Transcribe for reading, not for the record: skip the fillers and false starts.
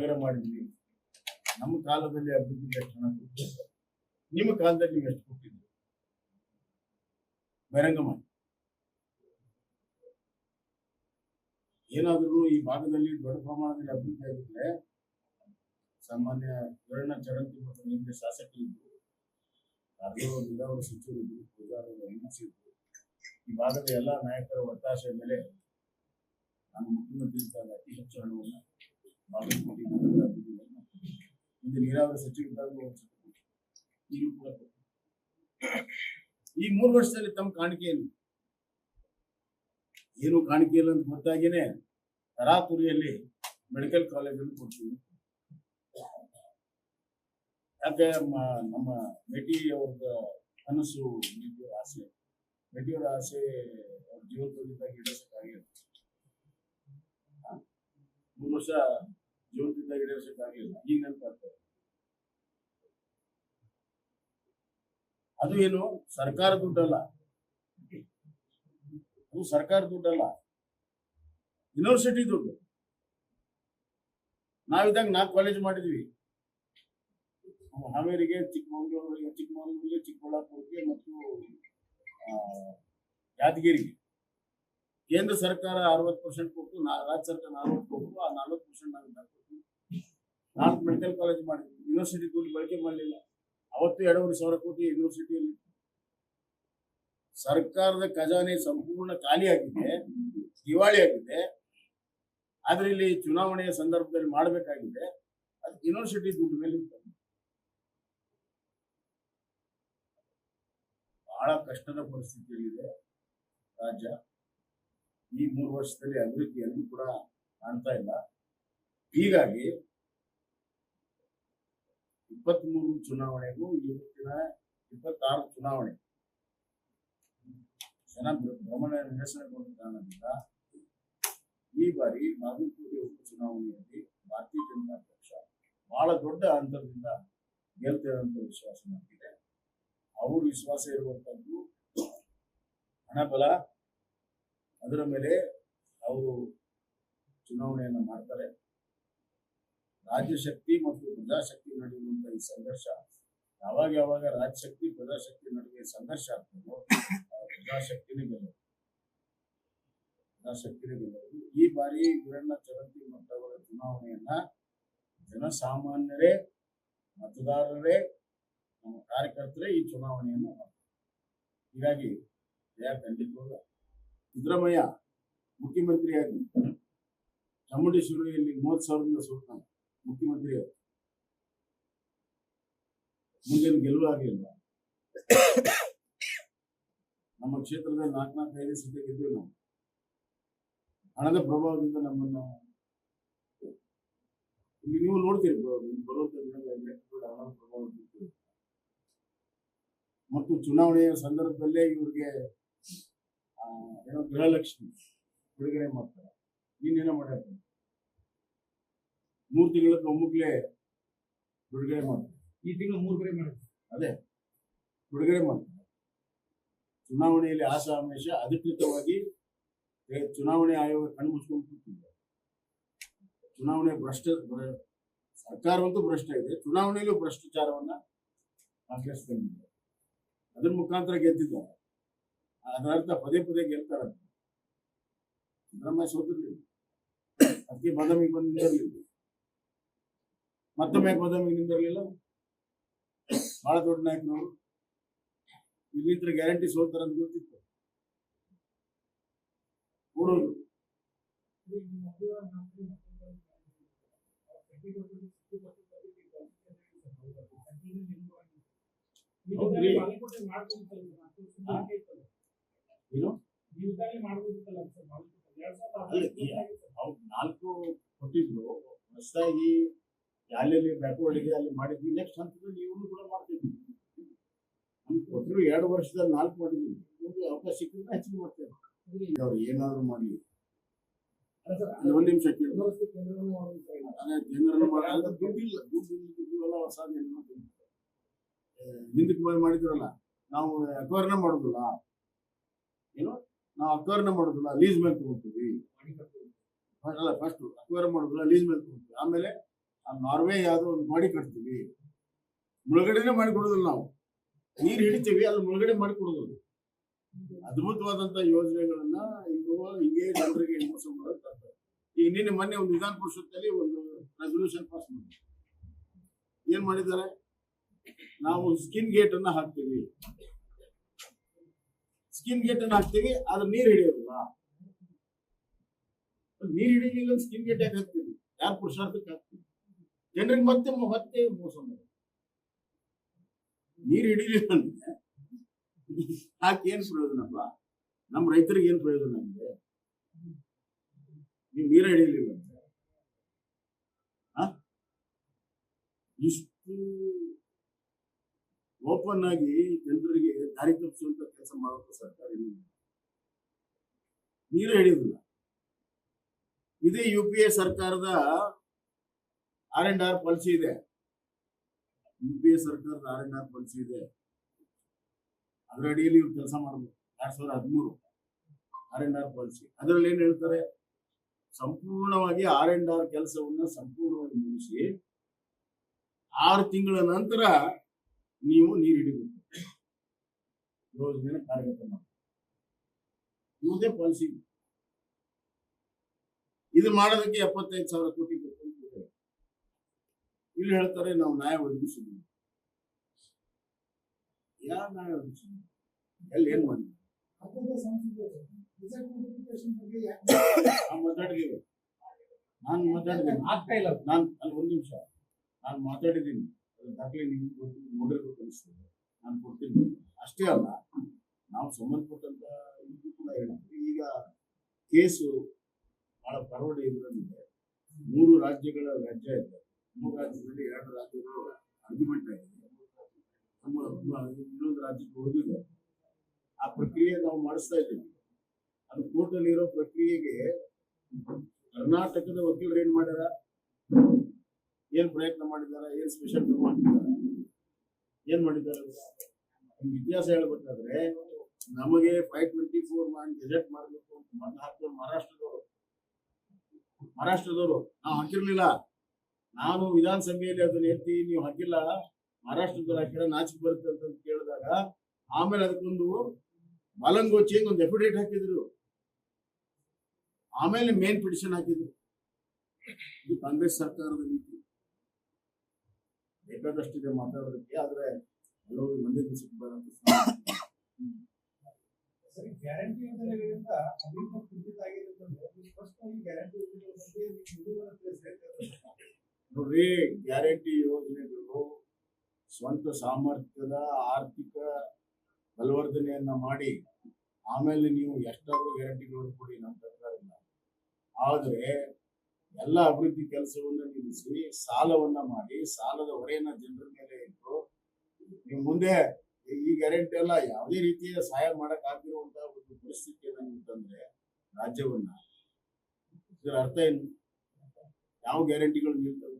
ಸಾಗರ ಮಾಡಿದ್ವಿ. ನಮ್ಮ ಕಾಲದಲ್ಲಿ ಅಭಿವೃದ್ಧಿ ಎಷ್ಟು ಹಣ ಕೊಟ್ಟಿದ್ರು, ನಿಮ್ಮ ಕಾಲದಲ್ಲಿ ನೀವು ಎಷ್ಟು ಕೊಟ್ಟಿದ್ರು ಬಹಿರಂಗ ಮಾಡಿ. ಏನಾದರೂ ಈ ಭಾಗದಲ್ಲಿ ದೊಡ್ಡ ಪ್ರಮಾಣದಲ್ಲಿ ಅಭಿವೃದ್ಧಿ ಆಗಿದ್ರೆ ಸಾಮಾನ್ಯ ವೀರಣ್ಣ ಚರಂತಿ ಮತ್ತು ನಿಮಗೆ ಶಾಸಕರಿದ್ದು, ಕಾರಜೋಳ ನೀರಾವರಿ ಸಚಿವರಿದ್ದು, ಪೂಜಾರರು ಇದ್ರು. ಈ ಭಾಗದ ಎಲ್ಲ ನಾಯಕರ ಒತ್ತಾಸೆಯ ಮೇಲೆ ನಾನು ಮುಖ್ಯಮಂತ್ರಿ ಇದ್ದಾಗ ಅತಿ ಹೆಚ್ಚು ಹಣವನ್ನು ಬಾಗಲಕೋಟೆ ನಗರದ ಅಭಿವೃದ್ಧಿಯನ್ನು ಇಂದು ನೀರಾವರಿ ಸಚಿವರಿದ್ದಾಗ ಈಗಲೂ ಕೂಡ ಈ 3 ವರ್ಷದಲ್ಲಿ ತಮ್ಮ ಕಾಣಿಕೆ ಏನು ಕಾಣಿಕೆ ಇಲ್ಲ ಅಂತ ಗೊತ್ತಾಗಿನೇ ತರಾತುರಿಯಲ್ಲಿ ಮೆಡಿಕಲ್ ಕಾಲೇಜನ್ನು ಕೊಡ್ತೀವಿ. ಯಾಕೆ ನಮ್ಮ ಮೇಟಿಯವರ ಕನಸು, ಆಸೆ, ಮೇಟಿಯವರ ಆಸೆ ಅವ್ರ ಜೀವನದಲ್ಲಿದ್ದಾಗ ಈಡೇರಿಸಕ್ಕಾಗಿಲ್ಲ. 3 ವರ್ಷ ಜೀವನದಿಂದ ಈಡೇರಿಸಕ್ಕಾಗಿಲ್ಲ. ಈಗ ನೆನಪಾಗ್ತದೆ. ಅದು ಏನು ಸರ್ಕಾರ ದುಡ್ಡಲ್ಲ, ಅದು ಸರ್ಕಾರ ದುಡ್ಡಲ್ಲ, ಯೂನಿವರ್ಸಿಟಿ ದುಡ್ಡು. ನಾವಿದ್ದಾಗ 4 ಕಾಲೇಜ್ ಮಾಡಿದ್ವಿ. ಹಾವೇರಿಗೆ, ಚಿಕ್ಕಮಗಳೂರಿಗೆ, ಚಿಕ್ಕಬಳ್ಳಾಪುರಕ್ಕೆ ಮತ್ತು ಯಾದಗಿರಿಗೆ. ಕೇಂದ್ರ ಸರ್ಕಾರ 60% ಕೊಟ್ಟು, ರಾಜ್ಯ ಸರ್ಕಾರ 40% ಕೊಟ್ಟು, ಆ 40% ನಾವು ಕೊಟ್ಟು 4 ಮೆಡಿಕಲ್ ಕಾಲೇಜ್ ಮಾಡಿದ್ವಿ. ಯೂನಿವರ್ಸಿಟಿ ದುಡ್ಡು ಬಳಕೆ ಮಾಡಲಿಲ್ಲ. ಅವತ್ತು 2,500 ಕೋಟಿ ಯೂನಿವರ್ಸಿಟಿಯಲ್ಲಿ. ಸರ್ಕಾರದ ಖಜಾನೆ ಸಂಪೂರ್ಣ ಖಾಲಿ ಆಗಿದೆ, ದಿವಾಳಿ ಆಗಿದೆ. ಆದ್ರೆ ಇಲ್ಲಿ ಚುನಾವಣೆಯ ಸಂದರ್ಭದಲ್ಲಿ ಮಾಡಬೇಕಾಗಿದೆ, ಅದು ಯೂನಿವರ್ಸಿಟಿ ದುಡ್ಡು ಮೇಲೆ ಇರ್ತದೆ. ಬಹಳ ಕಷ್ಟದ ಪರಿಸ್ಥಿತಿಯಲ್ಲಿದೆ ರಾಜ್ಯ. ಈ 3 ವರ್ಷದಲ್ಲಿ ಅಭಿವೃದ್ಧಿ ಎಲ್ಲೂ ಕೂಡ ಕಾಣ್ತಾ ಇಲ್ಲ. ಹೀಗಾಗಿ 23 ಚುನಾವಣೆಗೂ ಇವತ್ತಿನ 26 ಚುನಾವಣೆ ಜನ ಭ್ರಮಣ ನಿರಸನಗೊಂಡ ಕಾರಣದಿಂದ ಈ ಬಾರಿ ಬಾಗಲಕೋಟೆ ಉಪಚುನಾವಣೆಯಲ್ಲಿ ಭಾರತೀಯ ಜನತಾ ಪಕ್ಷ ಬಹಳ ದೊಡ್ಡ ಅಂತರದಿಂದ ಗೆಲ್ತೇವೆ ಅಂತ ವಿಶ್ವಾಸ ನಮಗಿದೆ. ಅವರು ವಿಶ್ವಾಸ ಇರುವಂತದ್ದು ಹಣಬಲ, ಅದರ ಮೇಲೆ ಅವರು ಚುನಾವಣೆಯನ್ನು ಮಾಡ್ತಾರೆ. ರಾಜ್ಯ ಶಕ್ತಿ ಮತ್ತು ಪ್ರಜಾಶಕ್ತಿ ನಡುವಿರುವಂತಹ ಈ ಸಂಘರ್ಷ, ಯಾವಾಗ ರಾಜ್ಯ ಶಕ್ತಿ ಪ್ರಜಾಶಕ್ತಿ ನಡುವೆ ಸಂಘರ್ಷ ಆಗ್ತದೋ ಪ್ರಜಾಶಕ್ತಿನೇ ಗೆಲ್ಲೋದು. ಈ ಬಾರಿ ವೀರಣ್ಣ ಚರಂತಿ ಮತ್ತವರ ಚುನಾವಣೆಯನ್ನ ಜನಸಾಮಾನ್ಯರೇ, ಮತದಾರರೇ, ನಮ್ಮ ಕಾರ್ಯಕರ್ತರೇ ಈ ಚುನಾವಣೆಯನ್ನು ಮಾಡ್ತಾರೆ. ಹೀಗಾಗಿ ಖಂಡಿತವಾಗ ಸಿದ್ದರಾಮಯ್ಯ ಮುಖ್ಯಮಂತ್ರಿಯಾಗಿ ಚಾಮುಂಡೇಶ್ವರಿಯಲ್ಲಿ 30,000ರಿಂದ ಸೋತಾನೆ ಮುಖ್ಯಮಂತ್ರಿ. ಮುಂದಿನ ಗೆಲುವಾಗಲಿಲ್ಲ. ನಮ್ಮ ಕ್ಷೇತ್ರದಲ್ಲಿ 4-5 ಸೀಟು ಗೆದ್ದಿವಿ ನಾವು. ಹಣದ ಪ್ರಭಾವದಿಂದ ನಮ್ಮನ್ನು ಇಲ್ಲಿ ನೀವು ನೋಡ್ತೀರಿ, ಬರುವಂತ ದಿನಗಳಲ್ಲಿ ಹಣದ ಪ್ರಭಾವ ಬೀಳ್ತೀವಿ. ಮತ್ತು ಚುನಾವಣೆಯ ಸಂದರ್ಭದಲ್ಲೇ ಇವ್ರಿಗೆ ಏನೋ ಗೃಹಲಕ್ಷ್ಮಿ ಬಿಡುಗಡೆ ಮಾಡ್ತಾರೆ. ನೀನೇನೋ ಮಾಡ್ಯಾರ 3 ತಿಂಗಳ ಒಮ್ಮುಗ್ಲೇ ಬಿಡುಗಡೆ ಮಾಡ್ತಾರೆ. ಈ ತಿಂಗಳು 3 ಬಾರಿ ಮಾಡಿದ್ರು. ಅದೇ ಬಿಡುಗಡೆ ಮಾಡ್ತಾರೆ. ಚುನಾವಣೆಯಲ್ಲಿ ಆಶಾ ಆಮಿಷ ಅಧಿಕೃತವಾಗಿ ಚುನಾವಣೆ ಆಯೋಗ ಕಣ್ಣು ಮುಚ್ಕೊಂಡು ಕೂತಿದೆ. ಚುನಾವಣೆ ಸರ್ಕಾರವಂತೂ ಭ್ರಷ್ಟ ಇದೆ, ಚುನಾವಣೆಯಲ್ಲೂ ಭ್ರಷ್ಟಾಚಾರವನ್ನ ಕಾಂಗ್ರೆಸ್ ತಂದಿದೆ. ಅದ್ರ ಮುಖಾಂತರ ಗೆದ್ದಿದ್ದಾರೆ. ಅದರ ಅರ್ಥ ಪದೇ ಗೆಲ್ತಾರಂತ. ಸಿದ್ದರಾಮಯ್ಯ ಸೋತಿರ್ಲಿಲ್ಲ, ಅದಕ್ಕೆ ಬಾದಾಮಿಗೆ ಬಂದು ನಿಂದಿರಲಿಲ್ಲ. ಮತ್ತೊಮ್ಮೆ ಬಾದಾಮಿಗೆ ನಿಂದಿರಲಿಲ್ಲ. ಬಹಳ ದೊಡ್ಡ ನಾಯಕನವರು ಇಲ್ಲಿಂದ ಗ್ಯಾರಂಟಿ ಸೋಲ್ತಾರಂತ ಗೊತ್ತಿತ್ತು. ಕೊಡೋದು ನಾಲ್ಕು ಕೊಟ್ಟಿದ್ರು. ಹೊಸದಾಗಿ ಅಲ್ಲಿ ಬ್ಯಾಕ್ವರ್ಡ್ ಇದೆ, ಅಲ್ಲಿ ಮಾಡಿದ್ವಿ. ನೆಕ್ಸ್ಟ್ ಹಂತದಲ್ಲಿ ಇವನು ಕೂಡ ಮಾಡ್ತಿದ್ವಿ. ನಮ್ಗೆ ಕೊಟ್ಟರು 2 ವರ್ಷದಲ್ಲಿ 4 ಮಾಡಿದ್ವಿ. ಅವಕಾಶ ಸಿಕ್ಕಿದ್ರೆ ಹೆಚ್ಚಿಗೆ ಮಾಡ್ತೇವೆ. ಅವ್ರು ಏನಾದ್ರು ಮಾಡಲಿ. ಒಂದು ನಿಮಿಷ ದುಡ್ಡಿಲ್ಲ ಹೊಸ ಹಿಂದಕ್ಕೆ ಮಾಡಿದ್ರಲ್ಲ, ನಾವು ಅಕ್ವೈರ್ನ ಮಾಡೋದಿಲ್ಲ. ಏನು ನಾವು ಅಕ್ವೈರ್ನ ಮಾಡೋದಿಲ್ಲ, ಲೀಸ್ ಮೇಲೆ ತಗೊಳ್ತೀವಿ. ಅಲ್ಲ, ಫಸ್ಟ್ ಅಕ್ವೈರ್ ಮಾಡೋದಿಲ್ಲ, ಲೀಸ್ ಮೇಲೆ ತಗೊಳ್ತೀವಿ. ಆಮೇಲೆ ನಾರ್ವೆ ಯಾವ್ದೋ ಒಂದು ಮಾಡಿ ಕಟ್ತೀವಿ, ಮುಳುಗಡೆನೆ ಮಾಡಿ ಕೊಡೋದಿಲ್ಲ ನಾವು. ನೀರು ಹಿಡಿತೀವಿ, ಅಲ್ಲಿ ಮುಳುಗಡೆ ಮಾಡಿ ಕೊಡೋದಿಲ್ಲ. ಅದ್ಭುತವಾದಂತ ಯೋಜನೆಗಳನ್ನ ಇವರು ಹಿಂಗೆ ಜನರಿಗೆ ಮೋಸ ಮಾಡೋದು ತರ್ತಾರೆ. ಈಗ ನಿನ್ನೆ ಮೊನ್ನೆ ಒಂದು ವಿಧಾನ ಪರಿಷತ್ತಲ್ಲಿ ಒಂದು ರೆಸಲ್ಯೂಷನ್ ಪಾಸ್ ಮಾಡಿ ಏನ್ ಮಾಡಿದ್ದಾರೆ, ನಾವು ಸ್ಕಿನ್ ಗೇಟ್ ಅನ್ನ ಹಾಕ್ತೀವಿ, ಸ್ಕಿನ್ ಗೇಟ್ ಅನ್ನ ಹಾಕ್ತೀವಿ, ಆದ್ರೆ ನೀರು ಹಿಡಿಯೋದಿಲ್ಲ. ನೀರು ಹಿಡಿಯಲಿಲ್ಲ, ಸ್ಕಿನ್ ಗೇಟ್ ಯಾಕೆ ಹಾಕ್ತೀವಿ? ಯಾರು ಪುರುಷಾರ್ಥಕ್ಕೆ ಹಾಕ್ತೀವಿ? ಜನರಿಗೆ ಮತ್ತೆ ಮತ್ತೆ ಮೋಸ ಮಾಡಿ ನೀರು ಹಿಡಿಲಿಲ್ಲ ಅಂದ್ರೆ ಹಾಕಿ ಏನ್ ಪ್ರಯೋಜನಪ್ಪ? ನಮ್ಮ ರೈತರಿಗೆ ಏನ್ ಪ್ರಯೋಜನ ಅಂದ್ರೆ ನೀವು ನೀರು ಹಿಡಿಯಲಿಲ್ಲ ಅಂದ್ರೆ ಇಷ್ಟು ಓಪನ್ ಆಗಿ ಜನರಿಗೆ ದಾರಿ ತಪ್ಪಿಸುವಂತ ಕೆಲಸ ಮಾಡೋದು ಸರ್ಕಾರ ನೀರು ಹಿಡಿಯೋದಿಲ್ಲ. ಇದೇ UPA ಸರ್ಕಾರದ R&R ಪಾಲಿಸಿ ಇದೆ. UPA ಸರ್ಕಾರದ R&R ಪಾಲಿಸಿ ಇದೆ. ಅದರ ಅಡಿಯಲ್ಲಿ ಇವ್ರು ಕೆಲಸ ಮಾಡಬೇಕು. 2013 R&R ಪಾಲಿಸಿ. ಅದರಲ್ಲಿ ಏನ್ ಹೇಳ್ತಾರೆ, ಸಂಪೂರ್ಣವಾಗಿ R&R ಕೆಲಸವನ್ನ ಸಂಪೂರ್ಣವಾಗಿ ಮುಗಿಸಿ 6 ತಿಂಗಳ ನಂತರ ನೀವು ನೀರು ಹಿಡಿಬೇಕು, ಯೋಜನೆ ಕಾರ್ಯಗತ ಮಾಡಿ. ಇವುದೇ ಪಾಲಿಸಿ. ಇದು ಮಾಡೋದಕ್ಕೆ 75,000 ಕೋಟಿ ಬೇಕು ಅಂತ ಇಲ್ಲಿ ಹೇಳ್ತಾರೆ. ನಾವು ನ್ಯಾಯ ಒದಗಿಸಿದ್ವಿ. ಯಾರು ನ್ಯಾಯ ಒದಗಿಸಿದ್ವಿ? ಎಲ್ಲಿ ಏನ್ ಮಾಡಿದ್ವಿ? ನಾನು ಮಾತಾಡಿದ್ದೀನಿ. ನಾನು ಅಲ್ಲಿ ಒಂದು ನಿಮಿಷ ನಾನು ಮಾತಾಡಿದ್ದೀನಿ. ದಾಖಲೆ ನಿಮ್ಗೆ ನೋಡಿರ್ಬೇಕು ಅನಿಸ್ತದೆ, ನಾನು ಕೊಡ್ತೀನಿ. ಅಷ್ಟೇ ಅಲ್ಲ, ನಾವು ಸಂಬಂಧಪಟ್ಟಂತ ಇದು ಕೂಡ ಹೇಳ್ತೀವಿ. ಈಗ ಕೇಸು ಬಹಳ ಫಾರ್ವರ್ಡ್ ಇರೋದಿದೆ. 3 ರಾಜ್ಯಗಳ ವ್ಯಾಜ್ಯ ಇದೆ. 3 ರಾಜ್ಯದಲ್ಲಿ 2 ರಾಜ್ಯಗಳು ಆರ್ಗ್ಯುಮೆಂಟ್ ಆಗಿದೆ, ಇನ್ನೊಂದು ರಾಜ್ಯಕ್ಕೆ ಉಳಿದಿದೆ. ಆ ಪ್ರಕ್ರಿಯೆ ನಾವು ಮಾಡಿಸ್ತಾ ಇದ್ದೀವಿ. ಅದು ಕೋರ್ಟ್ ಅಲ್ಲಿ ಇರೋ ಪ್ರಕ್ರಿಯೆಗೆ ಕರ್ನಾಟಕದ ವಕೀಲರು ಏನ್ ಮಾಡ್ಯಾರ, ಏನ್ ಪ್ರಯತ್ನ ಮಾಡಿದಾರ, ಏನ್ ಸ್ಪೆಷಲ್ ಮಾಡಿದ್ದಾರೆ, ಏನ್ ಮಾಡಿದ್ದಾರೆ? ಇತಿಹಾಸ ಹೇಳ್ಬೇಕಾದ್ರೆ ನಮಗೆ 524 ಗೆಜೆಟ್ ಮಾಡಬೇಕು ಅಂತ ಮೊದಲು ಹಾಕಿದ್ರು ಮಹಾರಾಷ್ಟ್ರದವರು. ನಾವು ಹಾಕಿರ್ಲಿಲ್ಲ. ನಾನು ವಿಧಾನಸಭೆಯಲ್ಲಿ ಅದನ್ನ ಎತ್ತಿ ನೀವು ಹಾಕಿಲ್ಲ, ಮಹಾರಾಷ್ಟ್ರದವ್ರು ಹಾಕಿರ ನಾಚಿಕೆ ಬರುತ್ತೆ ಅಂತ ಕೇಳಿದಾಗ ಆಮೇಲೆ ಅದಕ್ಕೊಂದು ಬಾಲಂಗೋಚಿ ಒಂದು ಎಫಿಡೇಟ್ ಹಾಕಿದ್ರು. ಆಮೇಲೆ ಮೇನ್ ಪಿಟಿಷನ್ ಹಾಕಿದ್ರು. ಇದು ಕಾಂಗ್ರೆಸ್ ಸರ್ಕಾರದ ನೀತಿ. ಬೇಕಾದಷ್ಟಿದೆ ಮಾತಾಡೋದಕ್ಕೆ, ಆದ್ರೆ ಕೆಲವು ಮಂದಿ ಸಿಕ್ಕಿಲ್ಲ. ಗ್ಯಾರಂಟಿ ಯೋಜನೆಗಳಿಂದ ನೋಡ್ರಿ, ಗ್ಯಾರಂಟಿ ಯೋಜನೆಗಳು ಸ್ವಂತ ಸಾಮರ್ಥ್ಯದ ಆರ್ಥಿಕ ಬಲವರ್ಧನೆಯನ್ನ ಮಾಡಿ ಆಮೇಲೆ ನೀವು ಎಷ್ಟಾದ್ರೂ ಗ್ಯಾರಂಟಿಗಳನ್ನು ಕೊಡಿ, ನಮ್ಮ ಸರ್ಕಾರ ಇಲ್ಲ. ಆದ್ರೆ ಎಲ್ಲ ಅಭಿವೃದ್ಧಿ ಕೆಲಸವನ್ನ ನಿಲ್ಲಿಸಿ ಸಾಲವನ್ನ ಮಾಡಿ ಸಾಲದ ಹೊರೆಯನ್ನ ಜನರ ಮೇಲೆ ಇಟ್ಟು ನೀವು ಮುಂದೆ ಈ ಗ್ಯಾರಂಟಿ ಎಲ್ಲ ಯಾವುದೇ ರೀತಿಯ ಸಹಾಯ ಮಾಡಕ್ ಆಗಿರುವಂತಹ ಒಂದು ಪರಿಸ್ಥಿತಿಯನ್ನ ನೀವು ತಂದ್ರೆ ರಾಜ್ಯವನ್ನ, ಇದರ ಅರ್ಥ ಏನು? ಯಾವ ಗ್ಯಾರಂಟಿಗಳು ನಿಲ್ತವೆ?